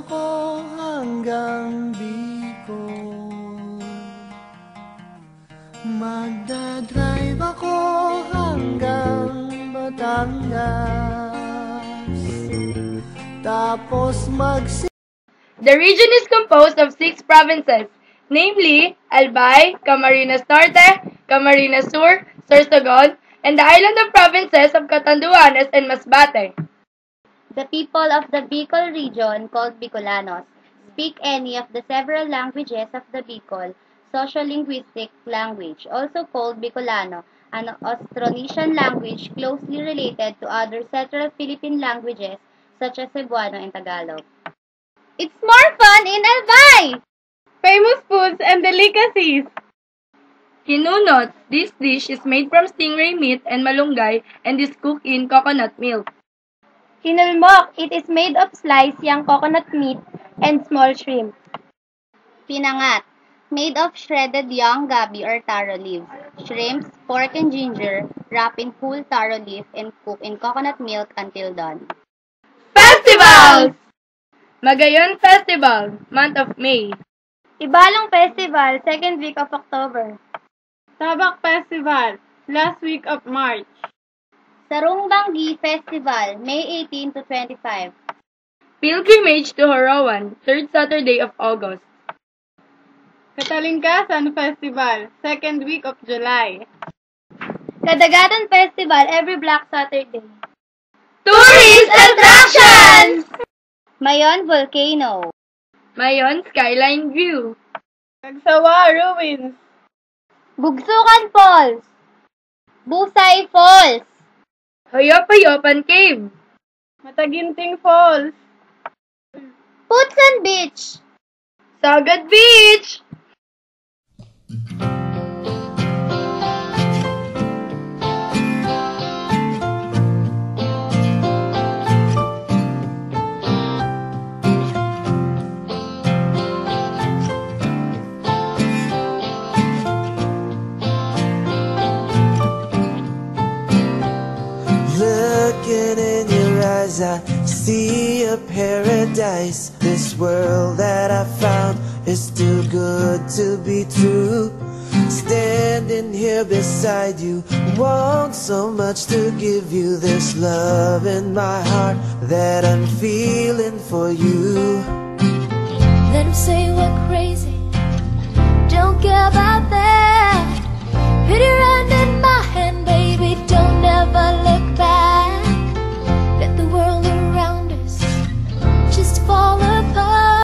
ako hanggang Bicol. Magdadrive ako hanggang Batangas. Tapos The region is composed of 6 provinces, namely Albay, Camarines Norte, Camarines Sur, Sorsogon, and the island of provinces of Catanduanes and Masbate. The people of the Bicol region, called Bicolanos, speak any of the several languages of the Bicol sociolinguistic language, also called Bicolano, an Austronesian language closely related to other Central Philippine languages such as Cebuano and Tagalog. It's more fun in Albay! Famous foods and delicacies. Kinunots. This dish is made from stingray meat and malunggay and is cooked in coconut milk. Kinulmok. It is made of sliced young coconut meat and small shrimp. Pinangat. Made of shredded young gabi or taro leaves, shrimps, pork and ginger, wrapped in whole taro leaf and cooked in coconut milk until done. Festivals! Magayon Festival, month of May. Ibalong Festival, second week of October. Tabak Festival, last week of March. Sarong Banggi Festival, May 18 to 25. Pilgrimage to Horowan, third Saturday of August. Katalingkasan Festival, second week of July. Kadagatan Festival, every Black Saturday. Tourist attractions! Mayon Volcano. Mayon Skyline View. Cagsawa Ruins. Bugsukan Falls. Busay Falls. Hoyopan Cave. Mataginting Falls. Putsan Beach. Sagad Beach. Looking in your eyes, I see a paradise. This world that I found is too good to be true. Standing here beside you, want so much to give you this love in my heart that I'm feeling for you. Let them say we're crazy, don't care about that. Pity